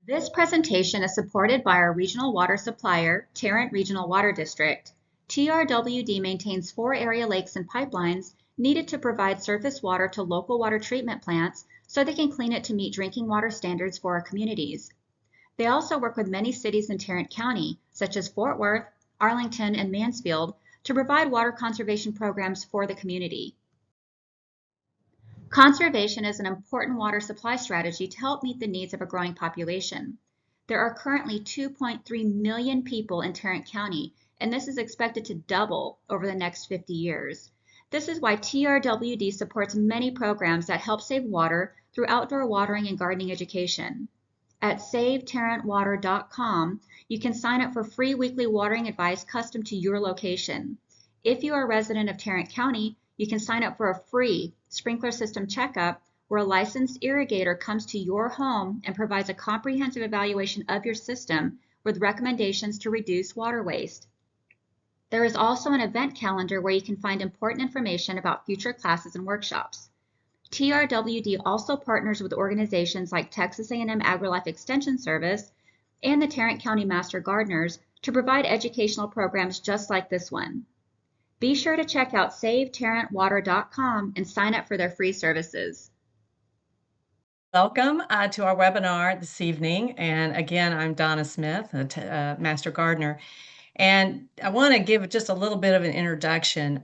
This presentation is supported by our regional water supplier, Tarrant Regional Water District. TRWD maintains 4 area lakes and pipelines needed to provide surface water to local water treatment plants so they can clean it to meet drinking water standards for our communities. They also work with many cities in Tarrant County, such as Fort Worth, Arlington, and Mansfield, to provide water conservation programs for the community. Conservation is an important water supply strategy to help meet the needs of a growing population. There are currently 2.3 million people in Tarrant County, and this is expected to double over the next 50 years. This is why TRWD supports many programs that help save water through outdoor watering and gardening education. At SaveTarrantWater.com, you can sign up for free weekly watering advice custom to your location. If you are a resident of Tarrant County, you can sign up for a free sprinkler system checkup where a licensed irrigator comes to your home and provides a comprehensive evaluation of your system with recommendations to reduce water waste. There is also an event calendar where you can find important information about future classes and workshops. TRWD also partners with organizations like Texas A&M AgriLife Extension Service and the Tarrant County Master Gardeners to provide educational programs just like this one. Be sure to check out SaveTarrantWater.com and sign up for their free services. Welcome to our webinar this evening. And again, I'm Donna Smith, a Master Gardener. And I want to give just a little bit of an introduction.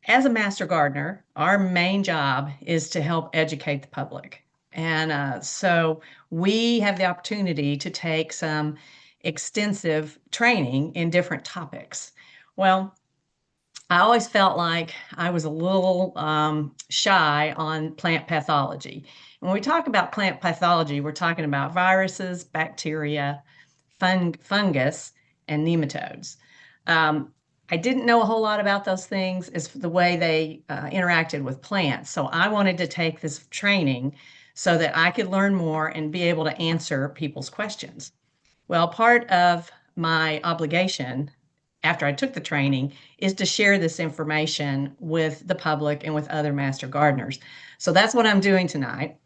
As a Master Gardener, our main job is to help educate the public. And so we have the opportunity to take some extensive training in different topics. Well, I always felt like I was a little shy on plant pathology. When we talk about plant pathology, we're talking about viruses, bacteria, fungus, and nematodes. I didn't know a whole lot about those things as the way they interacted with plants. So I wanted to take this training so that I could learn more and be able to answer people's questions. Well, part of my obligation after I took the training is to share this information with the public and with other Master Gardeners. So that's what I'm doing tonight.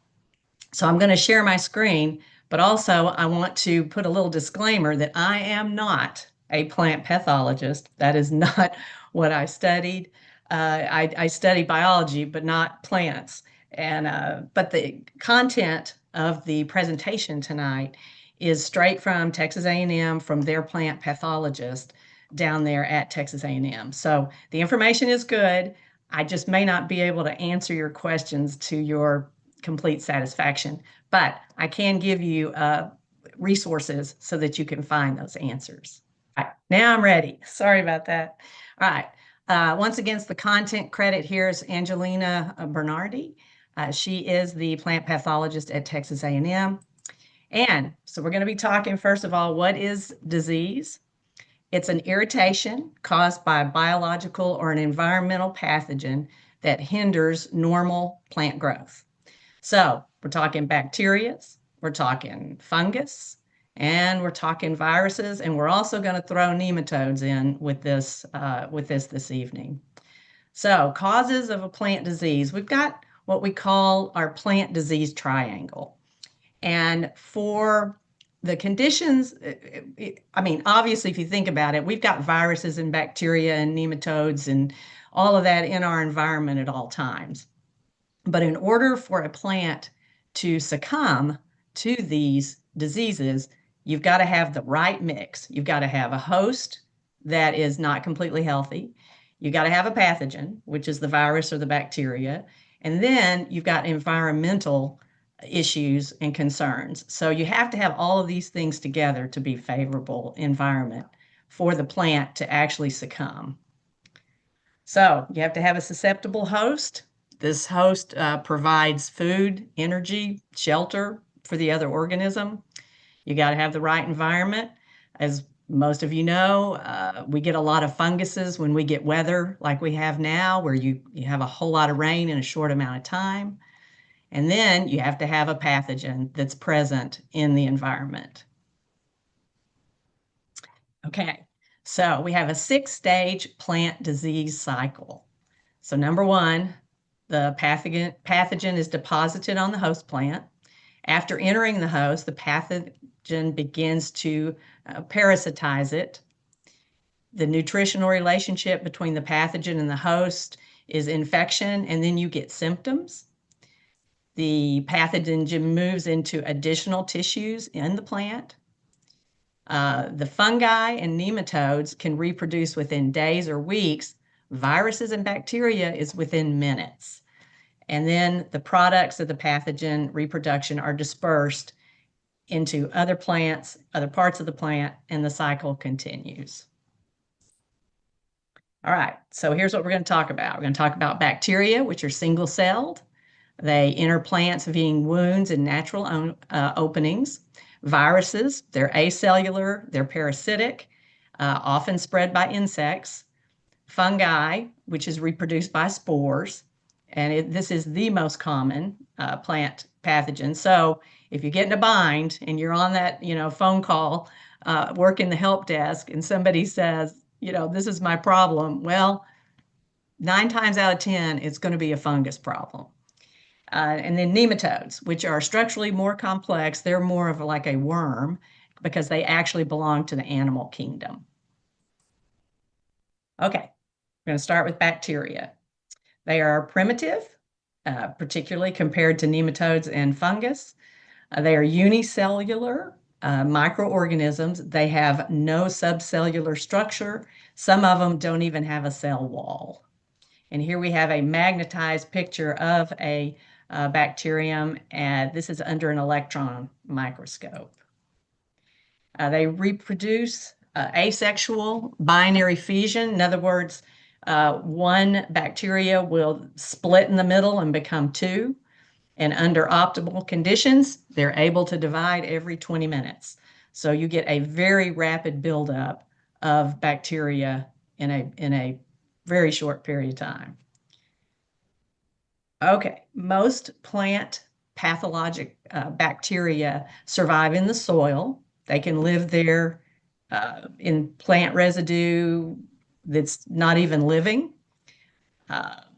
So I'm going to share my screen, but also I want to put a little disclaimer that I am not a plant pathologist. That is not what I studied. I studied biology, but not plants. And but the content of the presentation tonight is straight from Texas A&M, from their plant pathologist down there at Texas A&M. So the information is good. I just may not be able to answer your questions to your complete satisfaction, but I can give you resources so that you can find those answers. All right, now I'm ready. Sorry about that. All right. Once again, the content credit here is Angelina Bernardi. She is the plant pathologist at Texas A&M. And so we're going to be talking, first of all, what is disease? It's an irritation caused by a biological or an environmental pathogen that hinders normal plant growth. So we're talking bacteria, we're talking fungus, and we're talking viruses, and we're also going to throw nematodes in with this this evening. So causes of a plant disease. We've got what we call our plant disease triangle. And for the conditions, I mean, obviously, if you think about it, we've got viruses and bacteria and nematodes and all of that in our environment at all times. But in order for a plant to succumb to these diseases, you've got to have the right mix. You've got to have a host that is not completely healthy. You've got to have a pathogen, which is the virus or the bacteria. And then you've got environmental issues and concerns. So you have to have all of these things together to be favorable environment for the plant to actually succumb. So you have to have a susceptible host. This host provides food, energy, shelter for the other organism. You got to have the right environment. As most of you know, we get a lot of funguses when we get weather like we have now, where you have a whole lot of rain in a short amount of time. And then you have to have a pathogen that's present in the environment. Okay, so we have a 6-stage plant disease cycle. So number one, the pathogen is deposited on the host plant. After entering the host, the pathogen begins to parasitize it. The nutritional relationship between the pathogen and the host is infection, and then you get symptoms. The pathogen moves into additional tissues in the plant. The fungi and nematodes can reproduce within days or weeks. Viruses and bacteria is within minutes. And then the products of the pathogen reproduction are dispersed into other plants, other parts of the plant, and the cycle continues. All right, so here's what we're going to talk about. We're going to talk about bacteria, which are single-celled. They enter plants via wounds and natural openings. Viruses, they're acellular, they're parasitic, often spread by insects. Fungi, which is reproduced by spores, and this is the most common plant pathogen. So if you get in a bind and you're on that, phone call, working the help desk, and somebody says, this is my problem, well, 9 times out of 10, it's going to be a fungus problem. And then nematodes, which are structurally more complex. They're more of like a worm because they actually belong to the animal kingdom. Okay, we're going to start with bacteria. They are primitive, particularly compared to nematodes and fungus. They are unicellular microorganisms. They have no subcellular structure. Some of them don't even have a cell wall. And here we have a magnetized picture of a bacterium, and this is under an electron microscope. They reproduce asexual binary fission. In other words, one bacteria will split in the middle and become 2. And under optimal conditions, they're able to divide every 20 minutes. So you get a very rapid buildup of bacteria in a very short period of time. Okay, most plant pathologic bacteria survive in the soil. They can live there in plant residue that's not even living.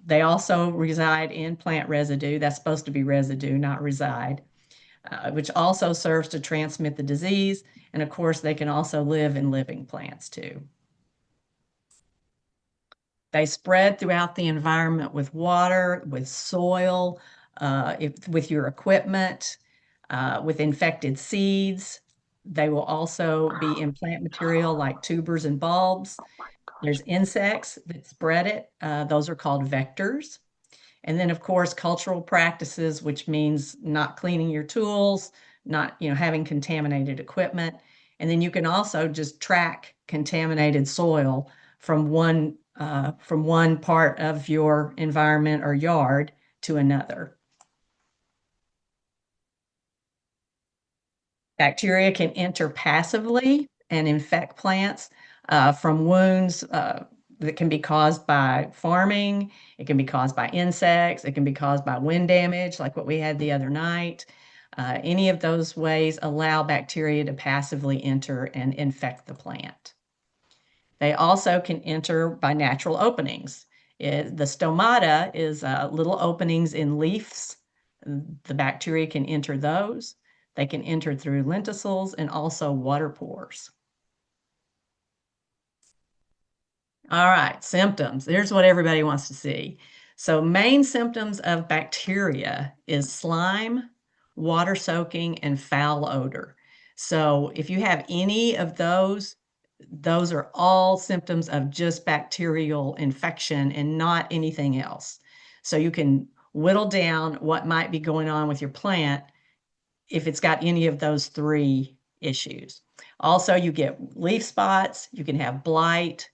They also reside in plant residue. That's supposed to be residue, not reside, which also serves to transmit the disease. And of course, they can also live in living plants too. They spread throughout the environment with water, with soil, with your equipment, with infected seeds. They will also be in plant material like tubers and bulbs. There's insects that spread it. Those are called vectors. And then, of course, cultural practices, which means not cleaning your tools, not having contaminated equipment. And then you can also just track contaminated soil from one part of your environment or yard to another. Bacteria can enter passively and infect plants from wounds that can be caused by farming. It can be caused by insects. It can be caused by wind damage, like what we had the other night. Any of those ways allow bacteria to passively enter and infect the plant. They also can enter by natural openings. The stomata is little openings in leaves. The bacteria can enter those. They can enter through lenticels and also water pores. All right, symptoms. Here's what everybody wants to see. So main symptoms of bacteria is slime, water soaking, and foul odor. So if you have any of those are all symptoms of just bacterial infection and not anything else. So you can whittle down what might be going on with your plant if it's got any of those 3 issues. Also, you get leaf spots, you can have blight,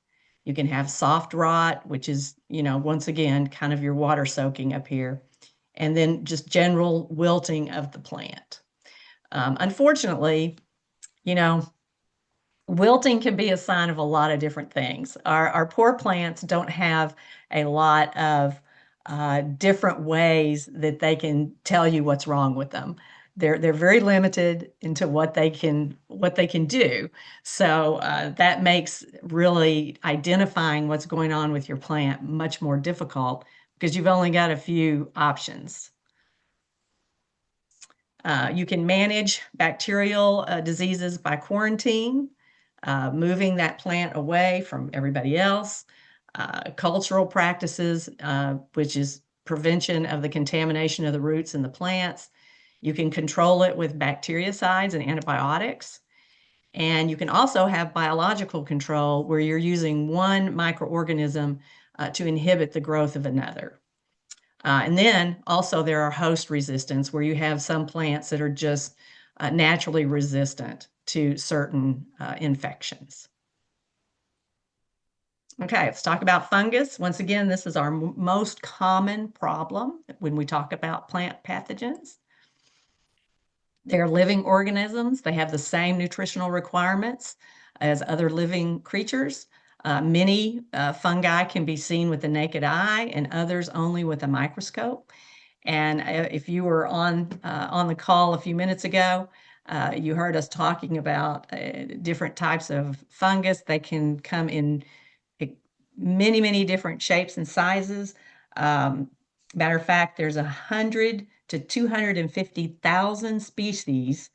you can have soft rot, which is, once again, kind of your water soaking up here, and then just general wilting of the plant. Unfortunately, wilting can be a sign of a lot of different things. Our poor plants don't have a lot of different ways that they can tell you what's wrong with them. They're very limited into what they can do. So that makes really identifying what's going on with your plant much more difficult because you've only got a few options. You can manage bacterial diseases by quarantine, moving that plant away from everybody else. Cultural practices, which is prevention of the contamination of the roots and the plants. You can control it with bactericides and antibiotics. And you can also have biological control where you're using one microorganism to inhibit the growth of another. And then also there are host resistance where you have some plants that are just naturally resistant to certain infections. Okay, let's talk about fungus. Once again, this is our most common problem when we talk about plant pathogens. They're living organisms. They have the same nutritional requirements as other living creatures. Many fungi can be seen with the naked eye and others only with a microscope. And if you were on the call a few minutes ago, you heard us talking about different types of fungus. They can come in many, many different shapes and sizes. Matter of fact, there's 100 to 250,000 species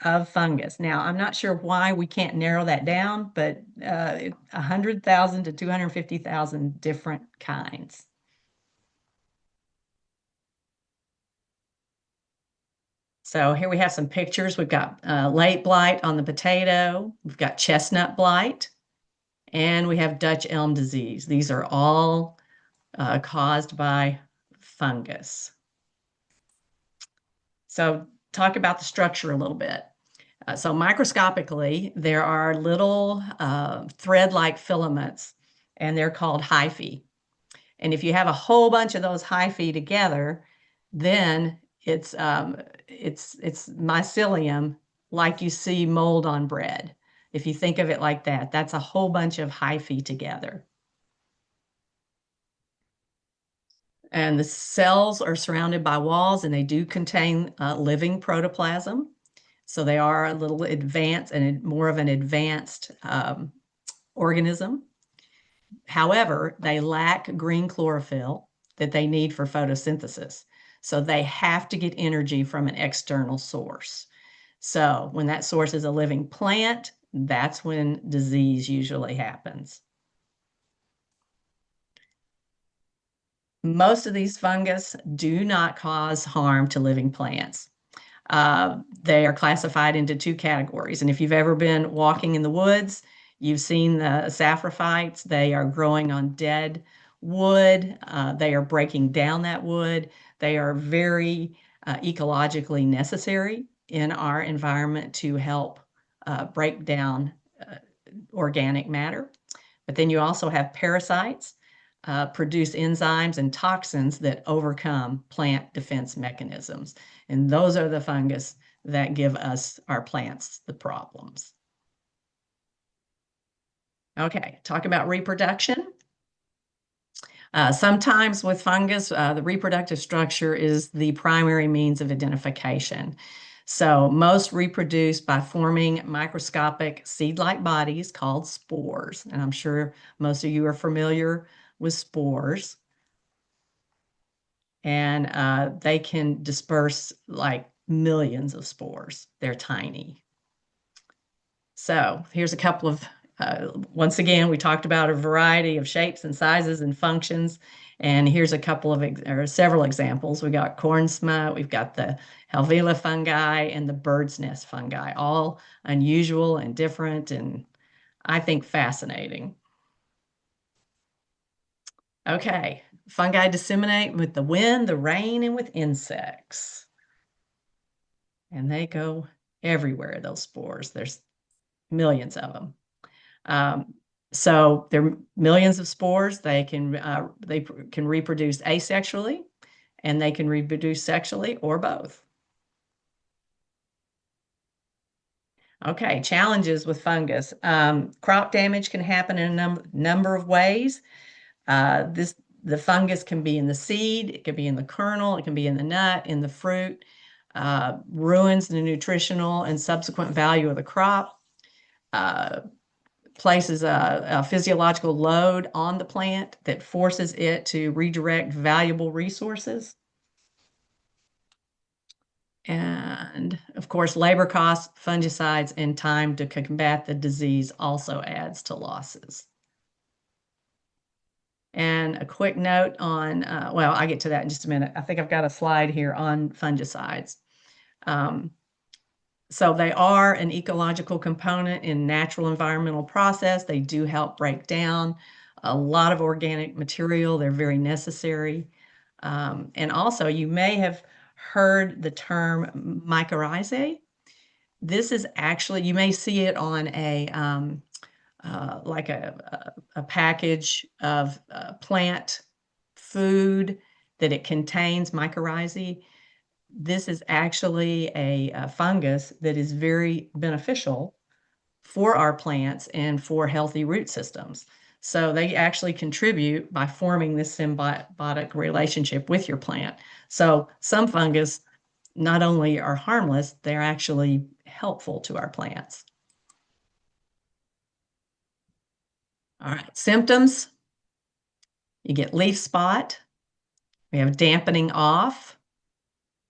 of fungus. Now, I'm not sure why we can't narrow that down, but 100,000 to 250,000 different kinds. So here we have some pictures. We've got late blight on the potato. We've got chestnut blight, and we have Dutch elm disease. These are all caused by fungus. So talk about the structure a little bit. So microscopically, there are little thread-like filaments, and they're called hyphae. And if you have a whole bunch of those hyphae together, then it's mycelium, like you see mold on bread. If you think of it like that, that's a whole bunch of hyphae together. And the cells are surrounded by walls, and they do contain living protoplasm. So they are a little advanced and more of an advanced organism. However, they lack green chlorophyll that they need for photosynthesis. So they have to get energy from an external source. So when that source is a living plant, that's when disease usually happens. Most of these fungus do not cause harm to living plants. They are classified into two categories. And if you've ever been walking in the woods, you've seen the saprophytes. They are growing on dead wood. They are breaking down that wood. They are very ecologically necessary in our environment to help break down organic matter. But then you also have parasites. Produce enzymes and toxins that overcome plant defense mechanisms. And those are the fungus that give us, our plants, the problems. Okay, talk about reproduction. Sometimes with fungus, the reproductive structure is the primary means of identification. So most reproduce by forming microscopic seed-like bodies called spores. And I'm sure most of you are familiar with spores. And they can disperse like millions of spores. They're tiny. So here's a couple of, once again, we talked about a variety of shapes and sizes and functions. And here's a couple of, or several examples. We got corn smut, we've got the Helvela fungi and the bird's nest fungi, all unusual and different and I think fascinating. Okay, fungi disseminate with the wind, the rain, and with insects. And they go everywhere, those spores. There's millions of them. So there are millions of spores. They can reproduce asexually, and they can reproduce sexually or both. Okay, challenges with fungus. Crop damage can happen in a number of ways. The fungus can be in the seed, it can be in the kernel, it can be in the nut, in the fruit, ruins the nutritional and subsequent value of the crop, places a physiological load on the plant that forces it to redirect valuable resources. And of course, labor costs, fungicides, and time to combat the disease also adds to losses. And a quick note on, well, I'll get to that in just a minute. I think I've got a slide here on fungicides. So they are an ecological component in natural environmental process. They do help break down a lot of organic material. They're very necessary. And also, you may have heard the term mycorrhizae. This is actually, you may see it on a like a package of plant food that it contains mycorrhizae. This is actually a fungus that is very beneficial for our plants and for healthy root systems. So they actually contribute by forming this symbiotic relationship with your plant. So some fungus not only are harmless, they're actually helpful to our plants. All right, symptoms. You get leaf spot. We have dampening off.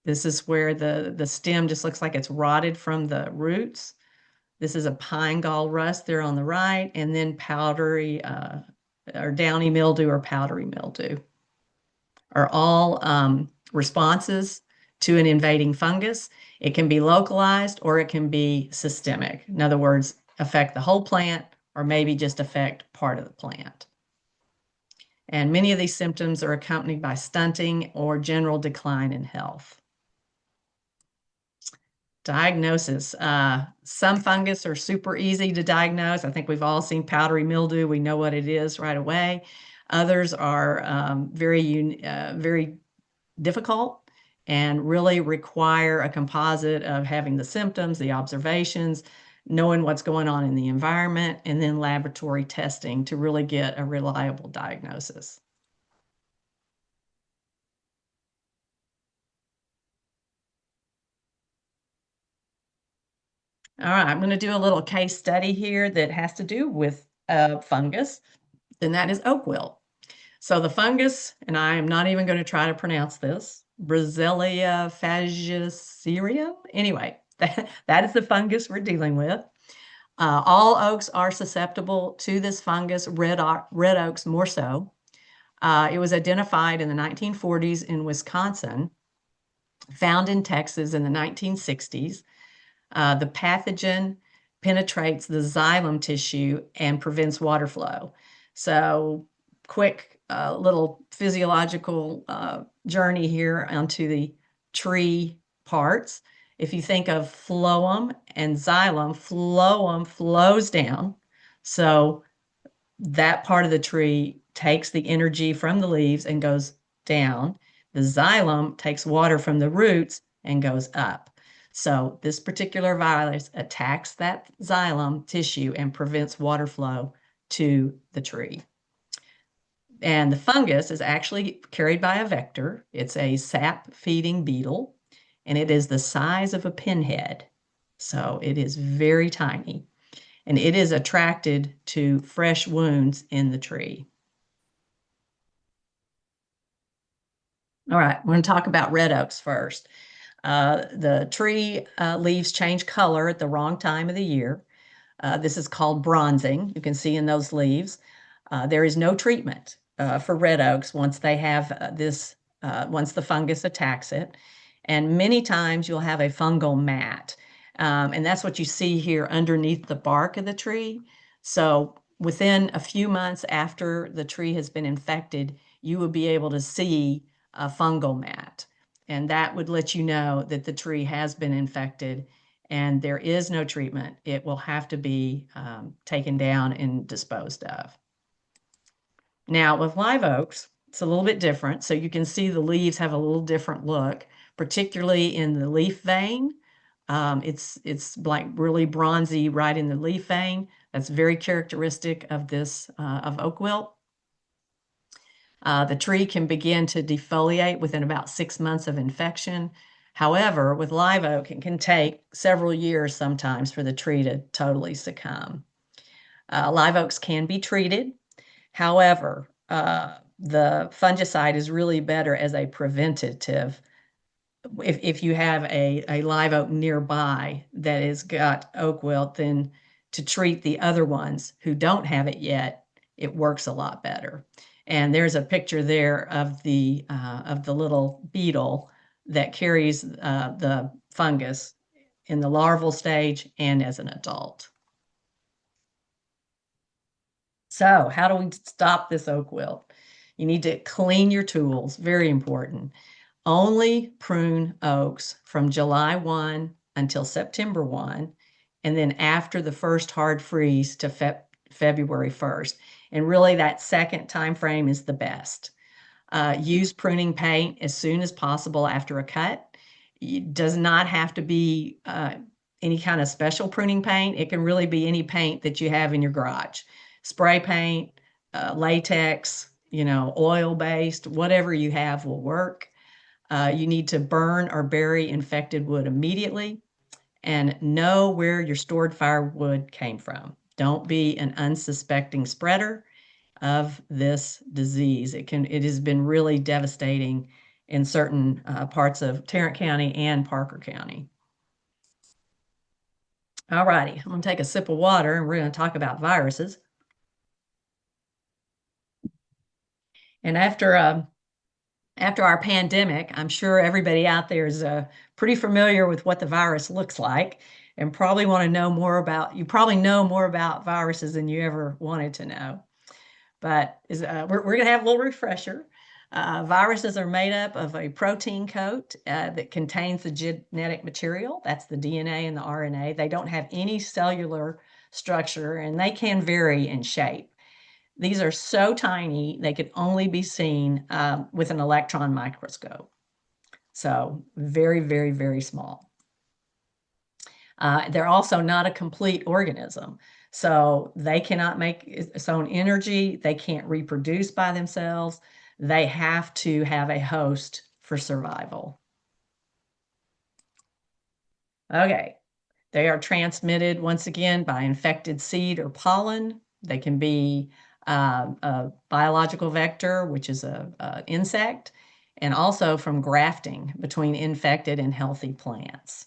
This is where the stem just looks like it's rotted from the roots. This is a pine gall rust there on the right, and then powdery or downy mildew or powdery mildew are all responses to an invading fungus. It can be localized or it can be systemic. In other words, affect the whole plant or maybe just affect part of the plant. And many of these symptoms are accompanied by stunting or general decline in health. Diagnosis. Some fungus are super easy to diagnose. I think we've all seen powdery mildew. We know what it is right away. Others are very difficult and really require a composite of having the symptoms, the observations, knowing what's going on in the environment, and then laboratory testing to really get a reliable diagnosis. All right, I'm going to do a little case study here that has to do with fungus, and that is oak wilt. So the fungus, and I am not even going to try to pronounce this, Brasilia fagacerium. Anyway, that is the fungus we're dealing with. All oaks are susceptible to this fungus, red oaks more so. It was identified in the 1940s in Wisconsin, found in Texas in the 1960s. The pathogen penetrates the xylem tissue and prevents water flow. So quick little physiological journey here onto the tree parts. If you think of phloem and xylem, phloem flows down. So that part of the tree takes the energy from the leaves and goes down. The xylem takes water from the roots and goes up. So this particular virus attacks that xylem tissue and prevents water flow to the tree. And the fungus is actually carried by a vector. It's a sap-feeding beetle, and it is the size of a pinhead. So it is very tiny, and it is attracted to fresh wounds in the tree. All right, we're going to talk about red oaks first. The tree leaves change color at the wrong time of the year. This is called bronzing. You can see in those leaves. There is no treatment for red oaks once they have once the fungus attacks it. And many times you'll have a fungal mat. And that's what you see here underneath the bark of the tree. So within a few months after the tree has been infected, you will be able to see a fungal mat. And that would let you know that the tree has been infected and there is no treatment. It will have to be taken down and disposed of. Now, with live oaks, it's a little bit different. So you can see the leaves have a little different look, particularly in the leaf vein. It's like really bronzy right in the leaf vein. That's very characteristic of this of oak wilt. The tree can begin to defoliate within about 6 months of infection. However, with live oak, it can take several years sometimes for the tree to totally succumb. Live oaks can be treated. However, the fungicide is really better as a preventative if you have a live oak nearby that has got oak wilt, then to treat the other ones who don't have it yet, it works a lot better. And there's a picture there of the little beetle that carries the fungus in the larval stage and as an adult. So how do we stop this oak wilt? You need to clean your tools, very important. Only prune oaks from July 1 until September 1, and then after the first hard freeze to February 1st. And really that second time frame is the best. Use pruning paint as soon as possible after a cut. It does not have to be any kind of special pruning paint. It can really be any paint that you have in your garage. Spray paint, latex, oil-based, whatever you have will work. You need to burn or bury infected wood immediately and know where your stored firewood came from. Don't be an unsuspecting spreader of this disease. It has been really devastating in certain parts of Tarrant County and Parker County. All righty, I'm going to take a sip of water and we're going to talk about viruses. And after our pandemic, I'm sure everybody out there is pretty familiar with what the virus looks like and probably want to know more about, you probably know more about viruses than you ever wanted to know. But we're going to have a little refresher. Viruses are made up of a protein coat that contains the genetic material. That's the DNA and the RNA. They don't have any cellular structure and they can vary in shape. These are so tiny, they could only be seen with an electron microscope. So very, very, very small. They're also not a complete organism. So they cannot make its own energy. They can't reproduce by themselves. They have to have a host for survival. Okay, they are transmitted once again by infected seed or pollen. They can be a biological vector, which is an insect, and also from grafting between infected and healthy plants.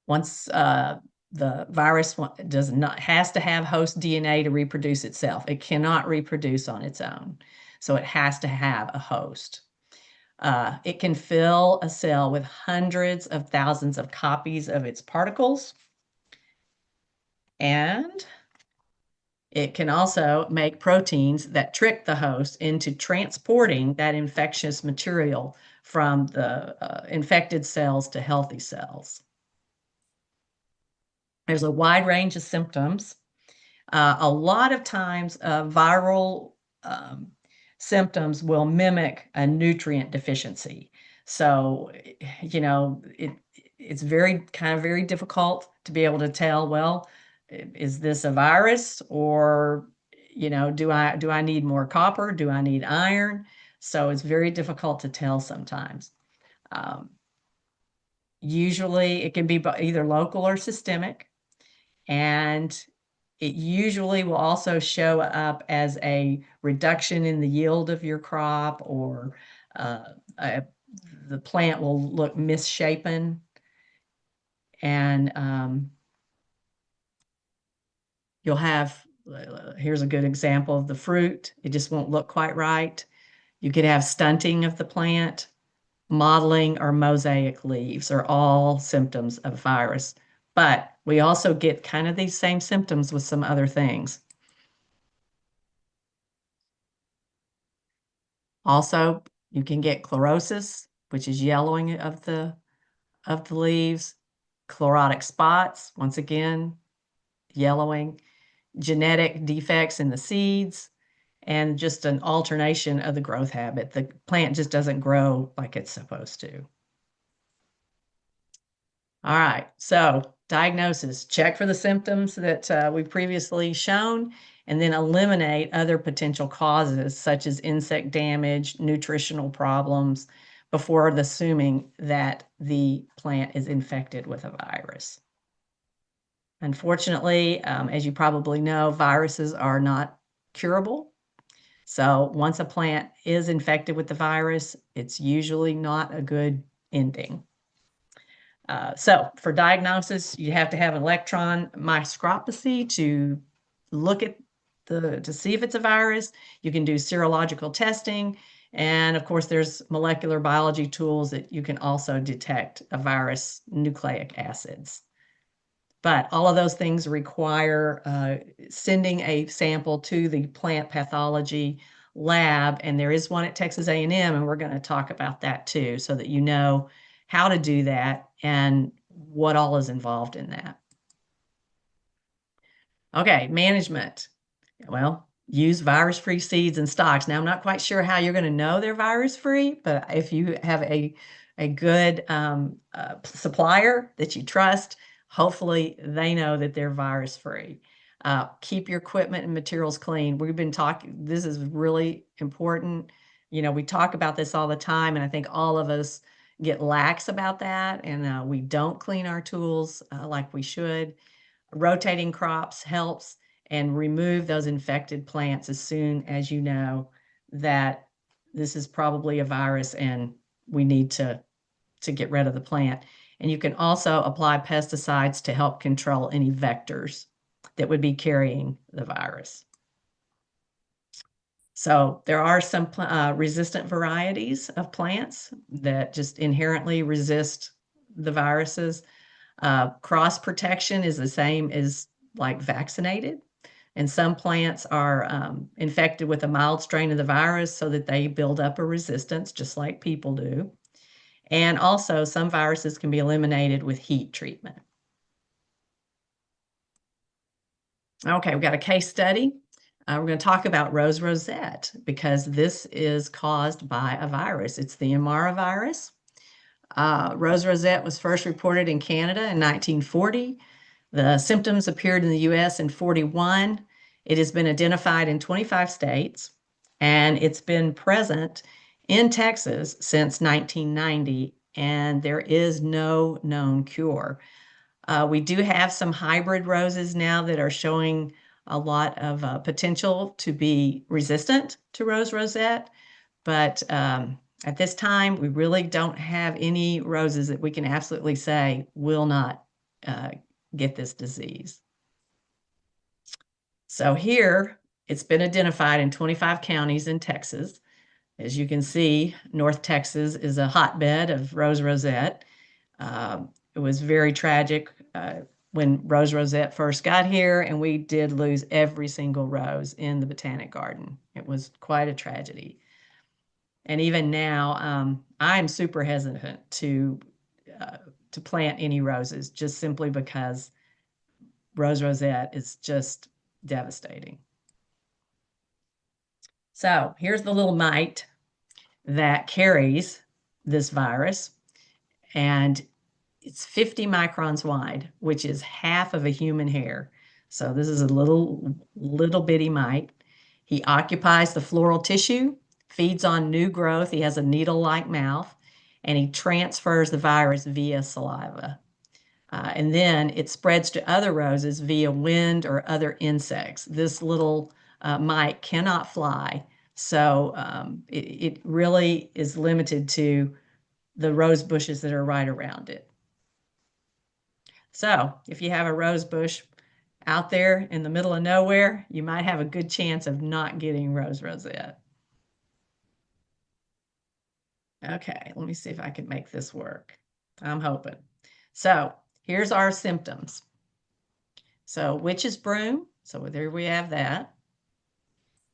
Once the virus has to have host DNA to reproduce itself. It cannot reproduce on its own. So it has to have a host. It can fill a cell with hundreds of thousands of copies of its particles. And it can also make proteins that trick the host into transporting that infectious material from the infected cells to healthy cells. There's a wide range of symptoms. A lot of times, viral symptoms will mimic a nutrient deficiency. So, it's very difficult to be able to tell, well, is this a virus or, do I need more copper? Do I need iron? So it's very difficult to tell sometimes. Usually it can be either local or systemic. And it usually will also show up as a reduction in the yield of your crop or the plant will look misshapen. And you'll have, here's a good example of the fruit. It just won't look quite right. You could have stunting of the plant, mottling, or mosaic leaves are all symptoms of virus. But we also get kind of these same symptoms with some other things. Also, you can get chlorosis, which is yellowing of the leaves, chlorotic spots, once again, yellowing, genetic defects in the seeds, and just an alternation of the growth habit. The plant just doesn't grow like it's supposed to. All right, so diagnosis, check for the symptoms that we've previously shown, and then eliminate other potential causes such as insect damage, nutritional problems, before assuming that the plant is infected with a virus. Unfortunately, as you probably know, viruses are not curable. So once a plant is infected with the virus, it's usually not a good ending. So for diagnosis, you have to have electron microscopy to look at to see if it's a virus. You can do serological testing. And of course, there's molecular biology tools that you can also detect a virus nucleic acids. But all of those things require sending a sample to the plant pathology lab, and there is one at Texas A&M, and we're going to talk about that too, so that you know how to do that and what all is involved in that. Okay, management. Well, use virus-free seeds and stocks. Now, I'm not quite sure how you're going to know they're virus-free, but if you have a good supplier that you trust, hopefully they know that they're virus-free. Keep your equipment and materials clean. We've been talking, this is really important. You know, we talk about this all the time, and I think all of us get lax about that, and we don't clean our tools like we should. Rotating crops helps, and remove those infected plants as soon as you know that this is probably a virus and we need to get rid of the plant. And you can also apply pesticides to help control any vectors that would be carrying the virus. So there are some resistant varieties of plants that just inherently resist the viruses. Cross protection is the same as like vaccinated. And some plants are infected with a mild strain of the virus so that they build up a resistance, just like people do. And also, some viruses can be eliminated with heat treatment. Okay, we've got a case study. We're going to talk about rose rosette because this is caused by a virus. It's the Amara virus. Rose rosette was first reported in Canada in 1940. The symptoms appeared in the US in 41. It has been identified in 25 states, and it's been present in Texas since 1990, and there is no known cure. We do have some hybrid roses now that are showing a lot of potential to be resistant to rose rosette, but at this time, we really don't have any roses that we can absolutely say will not get this disease. So here, it's been identified in 25 counties in Texas. As you can see, North Texas is a hotbed of rose rosette. It was very tragic when rose rosette first got here, and we did lose every single rose in the Botanic Garden. It was quite a tragedy. And even now, I'm super hesitant to plant any roses, just simply because rose rosette is just devastating. So here's the little mite that carries this virus, and it's 50 microns wide, which is half of a human hair. So this is a little bitty mite. He occupies the floral tissue, feeds on new growth. He has a needle-like mouth, and he transfers the virus via saliva. And then it spreads to other roses via wind or other insects. This little mite cannot fly, so it really is limited to the rose bushes that are right around it. So if you have a rose bush out there in the middle of nowhere, you might have a good chance of not getting rose rosette. Okay, let me see if I can make this work. I'm hoping. So here's our symptoms. So witch's broom, so there we have that.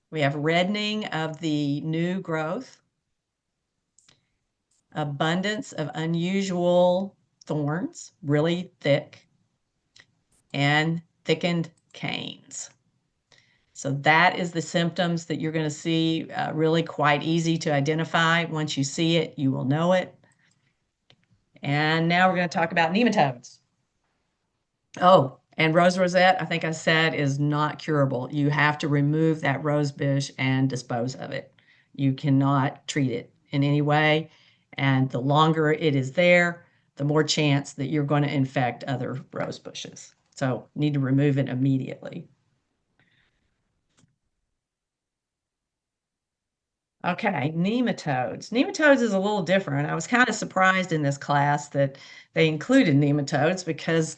We have reddening of the new growth, abundance of unusual thorns, really thick, and thickened canes. So that is the symptoms that you're going to see, really quite easy to identify. Once you see it, you will know it. And now we're going to talk about nematodes. Oh, and rose rosette, I think I said, is not curable. You have to remove that rose bush and dispose of it. You cannot treat it in any way. And the longer it is there, the more chance that you're going to infect other rose bushes. So you need to remove it immediately. Okay, nematodes. Nematodes is a little different. I was kind of surprised in this class that they included nematodes because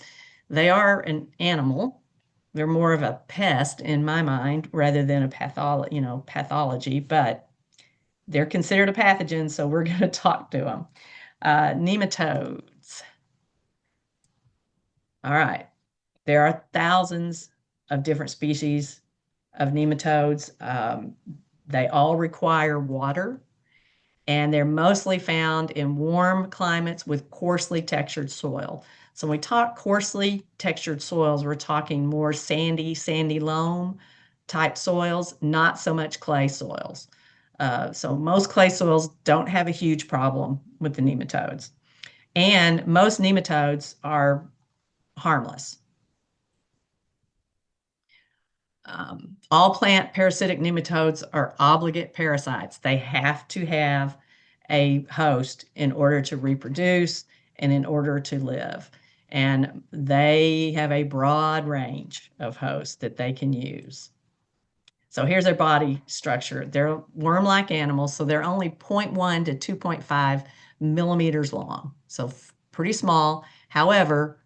they are an animal. They're more of a pest in my mind rather than a pathology, but they're considered a pathogen, so we're going to talk to them. Nematodes. All right. There are thousands of different species of nematodes. They all require water, and they're mostly found in warm climates with coarsely textured soil. So when we talk coarsely textured soils, we're talking more sandy loam type soils, not so much clay soils. So most clay soils don't have a huge problem with the nematodes. And most nematodes are harmless. All plant parasitic nematodes are obligate parasites. They have to have a host in order to reproduce and in order to live. And they have a broad range of hosts that they can use. So here's their body structure. They're worm-like animals, so they're only 0.1 to 2.5 millimeters long. So pretty small. However,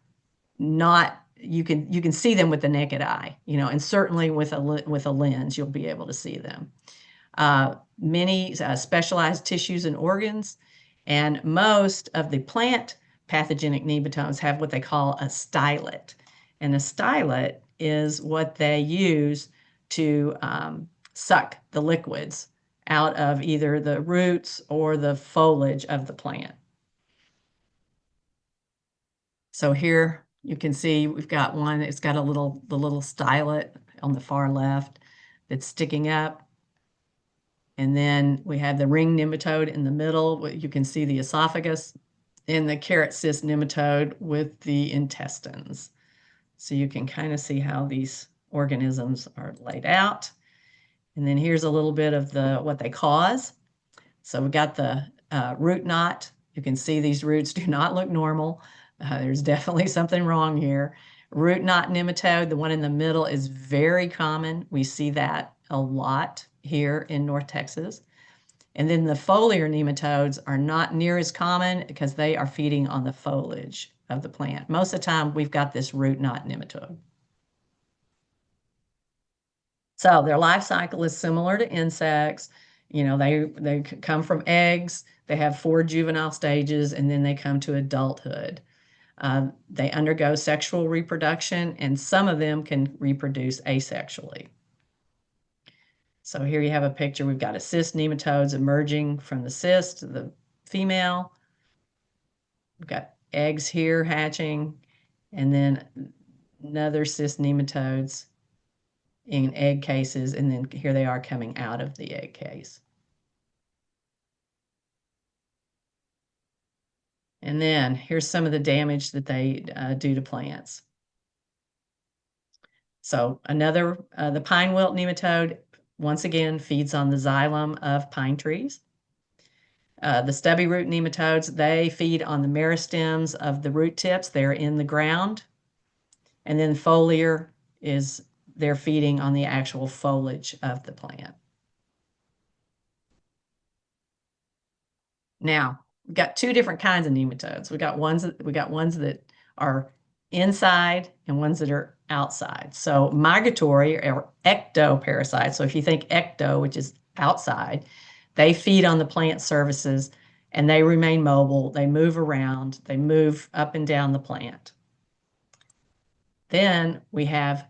not you can see them with the naked eye, and certainly with a lens you'll be able to see them. Many specialized tissues and organs, and most of the plant pathogenic nematodes have what they call a stylet. And a stylet is what they use to suck the liquids out of either the roots or the foliage of the plant. So here you can see we've got one, it's got the little stylet on the far left that's sticking up. And then we have the ring nematode in the middle. You can see the esophagus, and the carrot cyst nematode with the intestines. So you can kind of see how these organisms are laid out. And then here's a little bit of what they cause. So we've got the root knot. You can see these roots do not look normal. There's definitely something wrong here. Root knot nematode, the one in the middle, is very common. We see that a lot here in North Texas. And then the foliar nematodes are not near as common because they are feeding on the foliage of the plant. Most of the time, we've got this root knot nematode. So their life cycle is similar to insects. They come from eggs, they have 4 juvenile stages, and then they come to adulthood. They undergo sexual reproduction, and some of them can reproduce asexually. So here you have a picture. We've got a cyst nematodes emerging from the cyst, the female. We've got eggs here hatching, and then another cyst nematodes in egg cases, and then here they are coming out of the egg case. And then here's some of the damage that they do to plants. So the pine wilt nematode, once again, feeds on the xylem of pine trees. The stubby root nematodes, they feed on the meristems of the root tips. They're in the ground. And then foliar they're feeding on the actual foliage of the plant. Now, we've got 2 different kinds of nematodes. We got ones that are inside and ones that are outside. So migratory or ectoparasites. So if you think ecto, which is outside, they feed on the plant surfaces and they remain mobile. They move around. They move up and down the plant. Then we have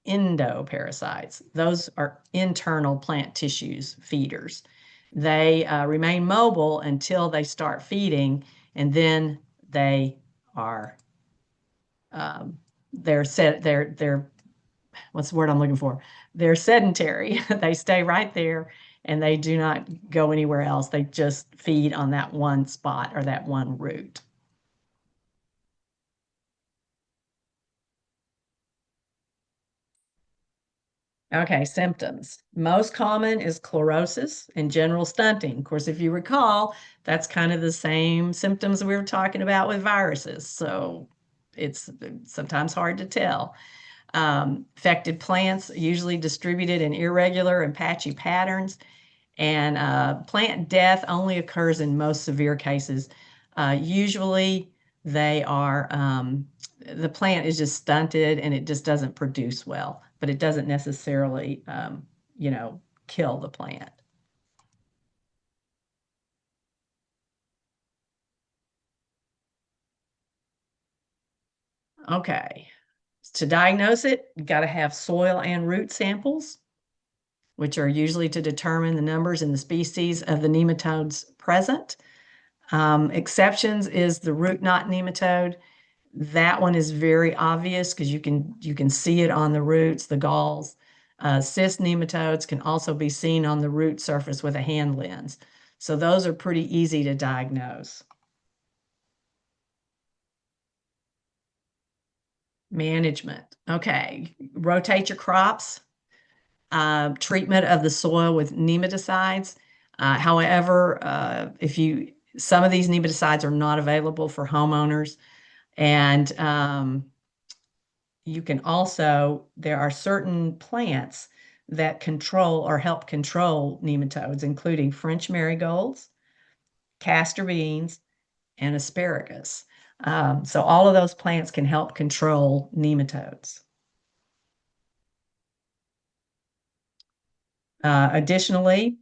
endoparasites. Those are internal plant tissues feeders. They remain mobile until they start feeding, and then they are they're what's the word I'm looking for? They're sedentary. They stay right there and they do not go anywhere else. They just feed on that one spot or that one root. Okay, symptoms. Most common is chlorosis and general stunting. Of course, if you recall, that's kind of the same symptoms we were talking about with viruses. So it's sometimes hard to tell. Affected plants usually distributed in irregular and patchy patterns. And plant death only occurs in most severe cases. Usually they are, the plant is just stunted and it just doesn't produce well, but it doesn't necessarily, kill the plant. Okay. To diagnose it, you got to have soil and root samples, which are usually to determine the numbers and the species of the nematodes present. Exceptions is the root knot nematode. That one is very obvious because you can see it on the roots, the galls. Cyst nematodes can also be seen on the root surface with a hand lens. So those are pretty easy to diagnose. Management. Okay, rotate your crops. Treatment of the soil with nematicides. However, some of these nematicides are not available for homeowners, and there are certain plants that control or help control nematodes, including French marigolds, castor beans, and asparagus. So all of those plants can help control nematodes. Additionally,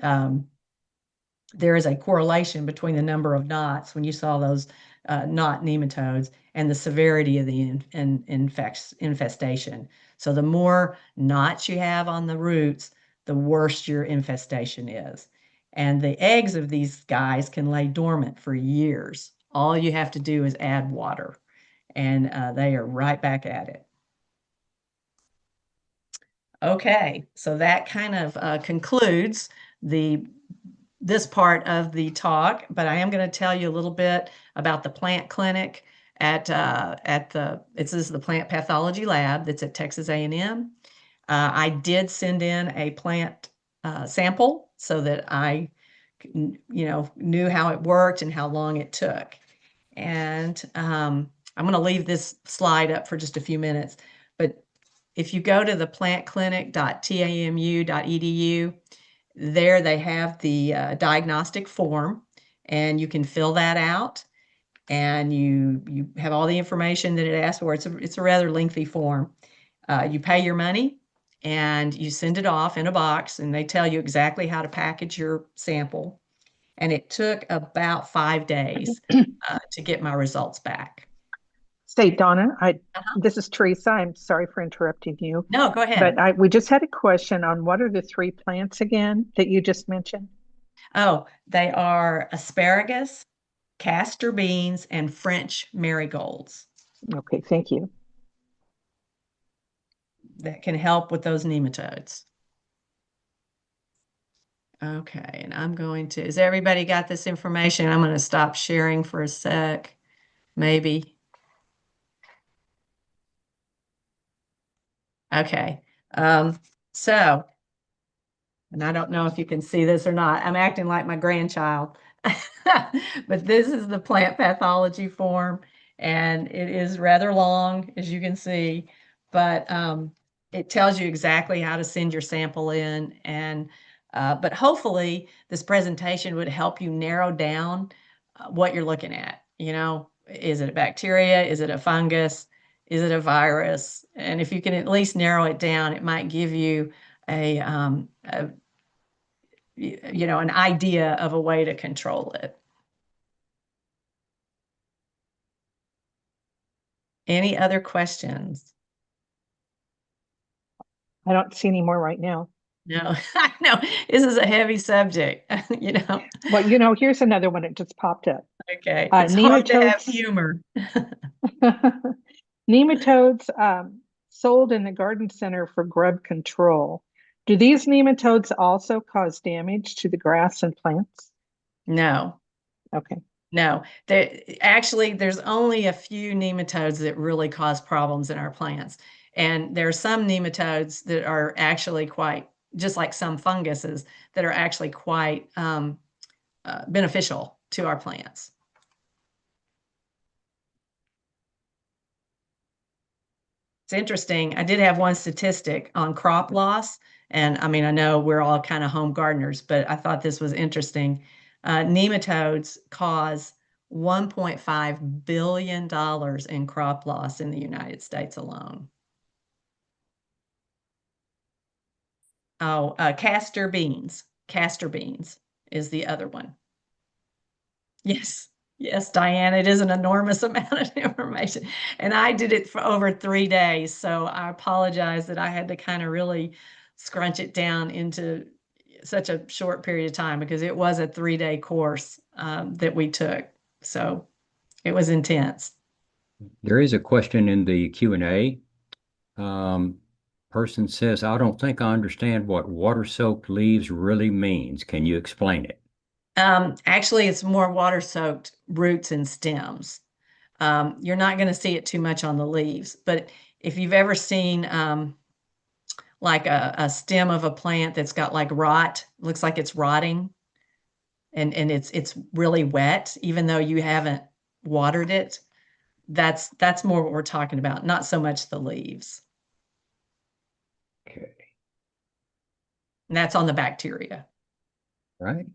there is a correlation between the number of knots when you saw those knot nematodes and the severity of the infestation. So the more knots you have on the roots, the worse your infestation is. And the eggs of these guys can lay dormant for years. All you have to do is add water, and they are right back at it. Okay, so that kind of concludes this part of the talk, but I am going to tell you a little bit about the plant clinic this is the plant pathology lab that's at Texas A&M. I did send in a plant sample so that I, knew how it worked and how long it took. And I'm going to leave this slide up for just a few minutes, but if you go to the plantclinic.tamu.edu, there they have the diagnostic form, and you can fill that out, and you have all the information that it asks for. It's a rather lengthy form. You pay your money, and you send it off in a box, and they tell you exactly how to package your sample. And it took about 5 days to get my results back. Say, Donna, this is Teresa. I'm sorry for interrupting you. No, go ahead. But we just had a question on what are the 3 plants again that you just mentioned? Oh, they are asparagus, castor beans, and French marigolds Okay, thank you. that can help with those nematodes. Okay, and has everybody got this information? I'm going to stop sharing for a sec, maybe. Okay, so, and I don't know if you can see this or not. I'm acting like my grandchild. But this is the plant pathology form, and it is rather long, as you can see, but it tells you exactly how to send your sample in. And but hopefully this presentation would help you narrow down what you're looking at. Is it a bacteria? Is it a fungus? Is it a virus? And if you can at least narrow it down, it might give you an idea of a way to control it. Any other questions? I don't see any more right now. No, I know this is a heavy subject, Well, here's another one that just popped up. Okay, it's hard to have humor. Nematodes sold in the garden center for grub control. Do these nematodes also cause damage to the grass and plants? No. Okay. No, there's only a few nematodes that really cause problems in our plants. And there are some nematodes that are actually quite, just like some funguses, that are actually quite beneficial to our plants. It's interesting. I did have one statistic on crop loss. And I mean, I know we're all kind of home gardeners, but I thought this was interesting. Nematodes cause $1.5 billion in crop loss in the United States alone. Oh, castor beans. Castor beans is the other one. Yes. Yes, Diane, it is an enormous amount of information. And I did it for over 3 days. So I apologize that I had to kind of really scrunch it down into such a short period of time because it was a 3-day course that we took. So it was intense. There is a question in the Q&A. Person says, I don't think I understand what water-soaked leaves really means. Can you explain it? Actually, it's more water-soaked roots and stems. You're not going to see it too much on the leaves, but if you've ever seen like a stem of a plant that's got like rot, looks like it's rotting, and it's really wet, even though you haven't watered it, that's more what we're talking about, not so much the leaves. Okay. And that's on the bacteria. Right.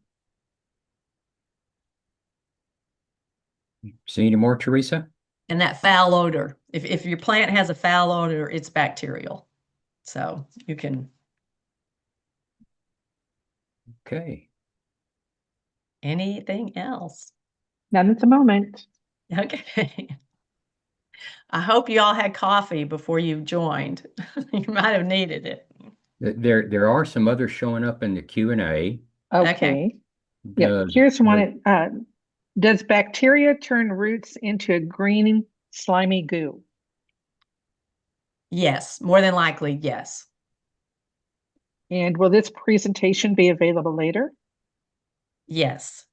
See any more, Teresa? And that foul odor, if your plant has a foul odor, it's bacterial. So you can. Okay. Anything else? None at the moment. Okay. I hope you all had coffee before you joined. You might have needed it. There are some others showing up in the Q&A. Okay. Yep. Does, Here's one. Does bacteria turn roots into a green, slimy goo? Yes, more than likely, yes. And will this presentation be available later? Yes.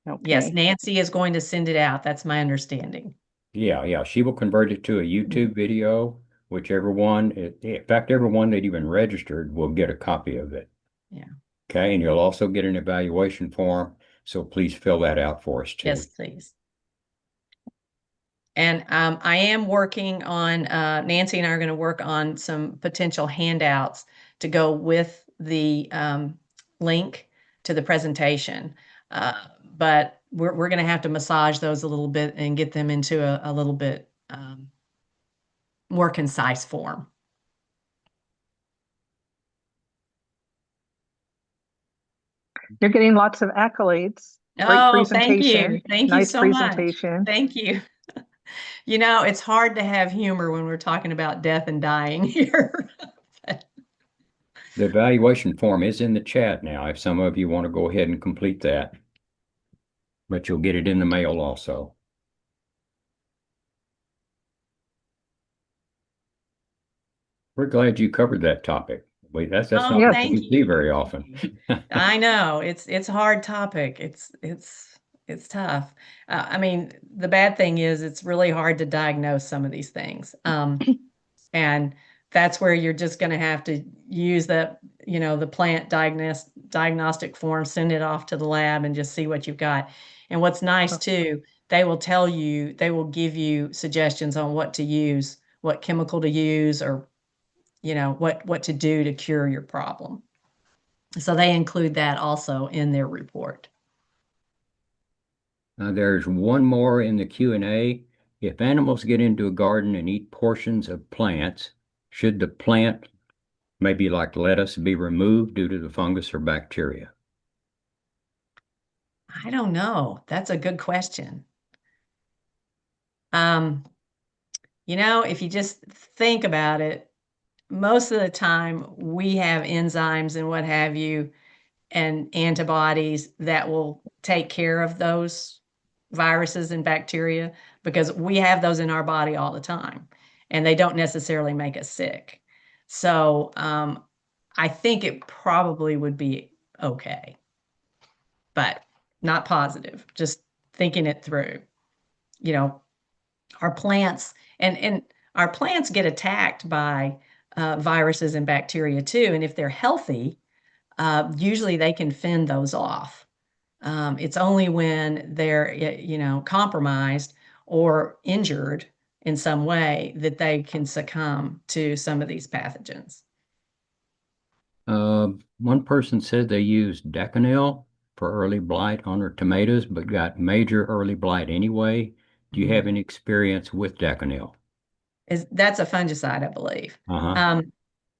Okay. Yes, Nancy is going to send it out. That's my understanding. yeah, she will convert it to a YouTube video, whichever one. In fact, everyone that even registered will get a copy of it. Yeah. Okay, and you'll also get an evaluation form, so please fill that out for us too. Yes, please. And I am working on, Nancy and I are going to work on some potential handouts to go with the link to the presentation. But we're going to have to massage those a little bit and get them into a little bit more concise form. You're getting lots of accolades. Great Oh, thank you. presentation. Thank you Nice so presentation. much. Thank you. You know, it's hard to have humor when we're talking about death and dying here. The evaluation form is in the chat now, if some of you want to go ahead and complete that. But you'll get it in the mail also. We're glad you covered that topic. Wait, that's Oh, not what thank we see very often. I know it's a hard topic. It's tough. I mean, the bad thing is it's really hard to diagnose some of these things. And that's where you're just going to have to use the plant diagnostic form, send it off to the lab and just see what you've got. And what's nice too, they will give you suggestions on what to use, what chemical to use, or what to do to cure your problem. So they include that also in their report. There's one more in the Q&A. If animals get into a garden and eat portions of plants, should the plant, maybe like lettuce, be removed due to the fungus or bacteria? I don't know. That's a good question. If you just think about it, most of the time we have enzymes and what have you and antibodies that will take care of those viruses and bacteria because we have those in our body all the time and they don't necessarily make us sick. So I think it probably would be okay, but not positive, just thinking it through. Our plants and our plants get attacked by viruses and bacteria too. And if they're healthy, usually they can fend those off. It's only when they're, compromised or injured in some way that they can succumb to some of these pathogens. One person said they used Decanil for early blight on their tomatoes, but got major early blight anyway. Do you have any experience with Decanil? That's a fungicide, I believe. Uh-huh.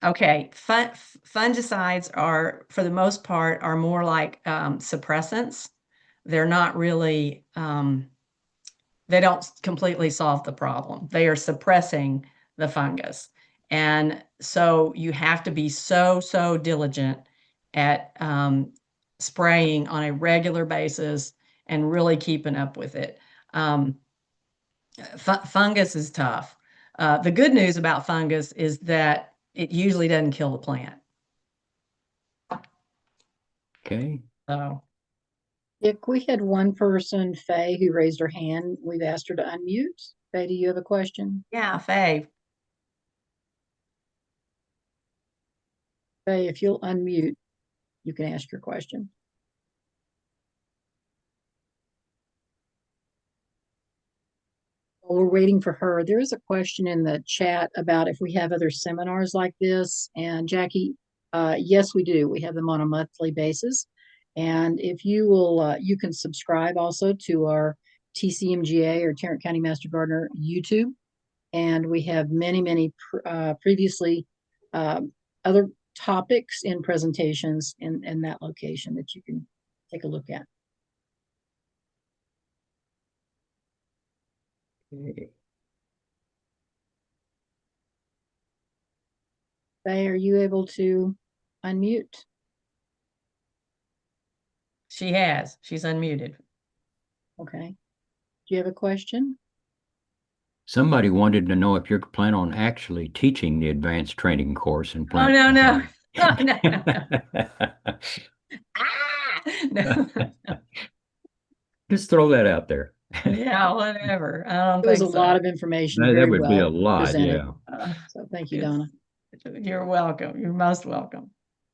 Okay, fungicides are, for the most part, are more like suppressants. They're not really, they don't completely solve the problem. They are suppressing the fungus. And so you have to be so diligent at spraying on a regular basis and really keeping up with it. Fungus is tough. The good news about fungus is that it usually doesn't kill the plant. Okay. So, Dick, we had one person, Faye, who raised her hand. We've asked her to unmute. Faye, do you have a question? yeah, Faye. Faye, if you'll unmute, you can ask your question. While we're waiting for her, there is a question in the chat about if we have other seminars like this. And Jackie, yes, we do. We have them on a monthly basis. And if you will, you can subscribe also to our TCMGA or Tarrant County Master Gardener YouTube. And we have many previously other topics in presentations in that location that you can take a look at. Okay. Faye, are you able to unmute? She has. She's unmuted. Okay. Do you have a question? Somebody wanted to know if you're planning on actually teaching the advanced training course in Oh, plant. no. Oh, no. Ah! No. Just throw that out there. Yeah, whatever. I don't It was think a so. lot of information, That very would be a well lot, presented. yeah. So thank you, It's- Donna. You're welcome. You're most welcome.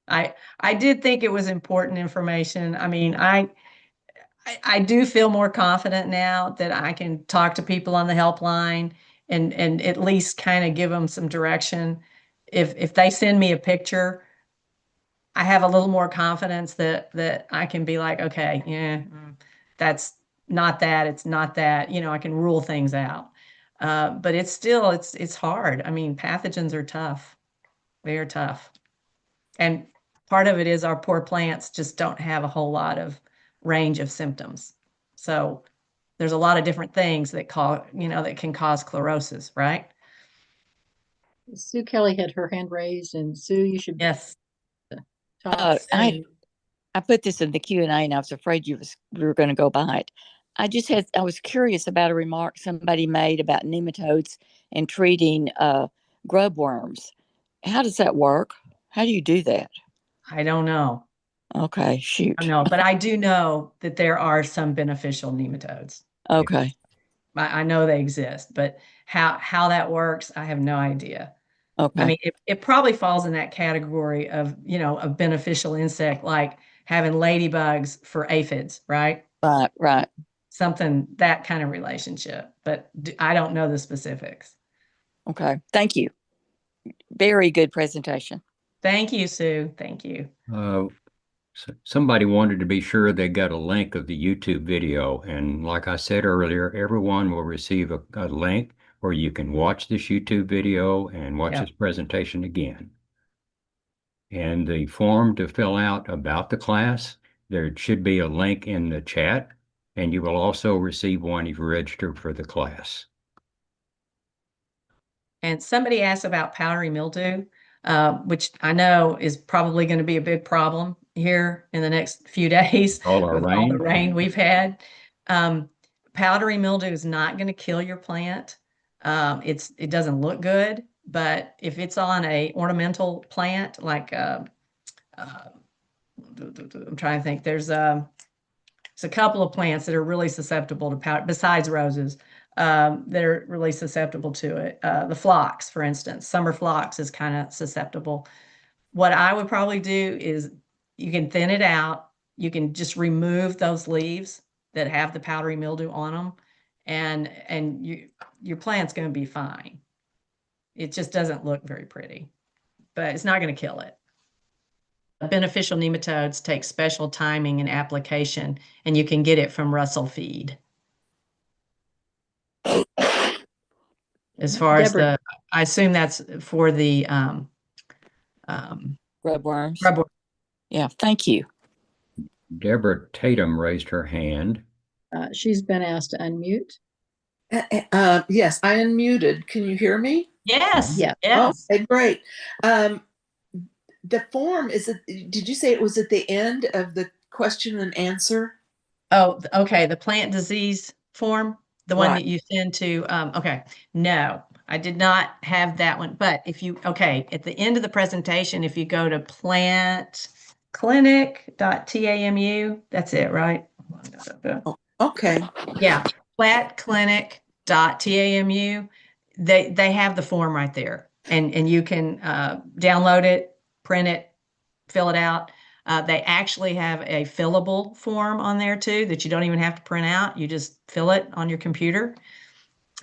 I did think it was important information. I mean, I do feel more confident now that I can talk to people on the helpline and at least kind of give them some direction. If they send me a picture, I have a little more confidence that I can be like, okay, yeah, that's not that, it's not that, I can rule things out. But it's still, it's hard. I mean, pathogens are tough. They are tough. And part of it is our poor plants just don't have a whole lot of range of symptoms. So there's a lot of different things that that can cause chlorosis, right? Sue Kelly had her hand raised, and Sue, you should Yes. talk. I put this in the Q&A, and I was afraid we were going to go by it. I was curious about a remark somebody made about nematodes and treating grub worms. How does that work? How do you do that? I don't know. Okay, shoot. I know, but I do know that there are some beneficial nematodes. Okay, I know they exist, but how that works, I have no idea. I okay, mean, it probably falls in that category of, a beneficial insect, like having ladybugs for aphids, right? right. Something, that kind of relationship, but I don't know the specifics. Okay, thank you. Very good presentation. Thank you, Sue. Thank you. Somebody wanted to be sure they got a link of the YouTube video. And like I said earlier, everyone will receive a link where you can watch this YouTube video and watch Yep. this presentation again. And the form to fill out about the class, there should be a link in the chat, and you will also receive one if you register for the class. And somebody asked about powdery mildew, which I know is probably going to be a big problem here in the next few days All our with all the rain. rain we've had. Powdery mildew is not going to kill your plant. It doesn't look good, but if it's on a ornamental plant, like I'm trying to think, there's a couple of plants that are really susceptible to powder, besides roses, that are really susceptible to it. The phlox, for instance, summer phlox is kind of susceptible. What I would probably do is you can thin it out. You can just remove those leaves that have the powdery mildew on them, and your plant's going to be fine. It just doesn't look very pretty, but it's not going to kill it. Beneficial nematodes take special timing and application, and you can get it from Russell Feed. As far as Deborah. I assume that's for the Grubworms. grubworm. Yeah, thank you. Deborah Tatum raised her hand. She's been asked to unmute. Yes, I unmuted. Can you hear me? Yes. Yeah. Yes. Okay, great. The form did you say it was at the end of the question and answer? Oh, okay. The plant disease form, the one Right. that you send to, okay. No, I did not have that one. But if you, okay, at the end of the presentation, if you go to plantclinic.tamu, that's it, right? Oh, okay. Yeah, plantclinic.tamu. They have the form right there, and you can download it, print it, fill it out. They actually have a fillable form on there too that you don't even have to print out. You just fill it on your computer,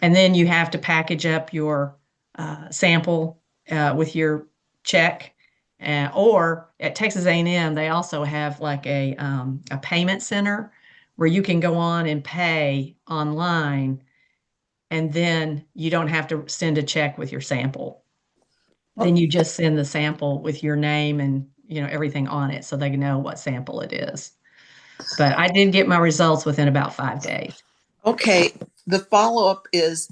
and then you have to package up your sample with your check. Or at Texas A&M, they also have like a payment center where you can go on and pay online, and then you don't have to send a check with your sample. Then you just send the sample with your name and everything on it, so they know what sample it is. But I did get my results within about 5 days. Okay. The follow-up is,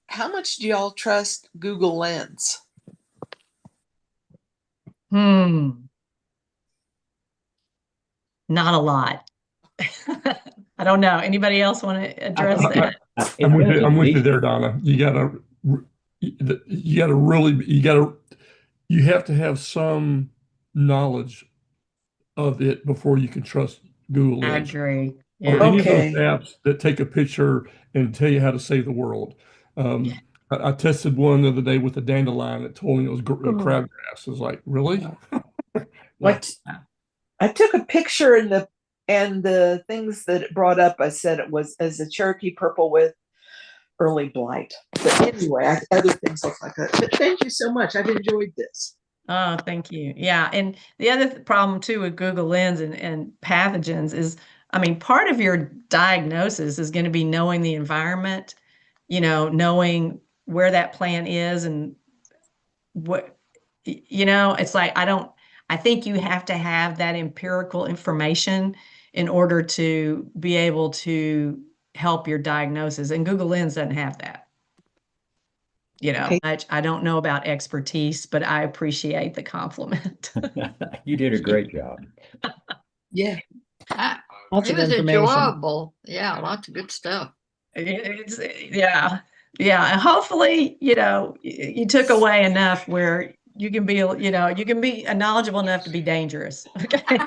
how much do y'all trust Google Lens? Not a lot. I don't know. Anybody else want to address that? I'm with you there, Donna. You have to have some knowledge of it before you can trust Google I Lens. agree. Or Yeah. any of Okay. those apps that take a picture and tell you how to save the world. I tested one the other day with a dandelion that told me it was crabgrass. I was like, really? What? I took a picture and the things that it brought up, I said it was as a Cherokee purple with early blight. But anyway, other things look like that. But thank you so much. I've enjoyed this. Oh, thank you. Yeah. And the other problem too with Google Lens and pathogens is, I mean, part of your diagnosis is going to be knowing the environment, knowing where that plant is and what, it's like, I think you have to have that empirical information in order to be able to help your diagnosis. And Google Lens doesn't have that. Okay. I don't know about expertise, but I appreciate the compliment. You did a great job. Yeah. Lots It of was information. enjoyable. Yeah, lots of good stuff. Yeah. And hopefully, you took away enough where you can be knowledgeable enough to be dangerous. Okay.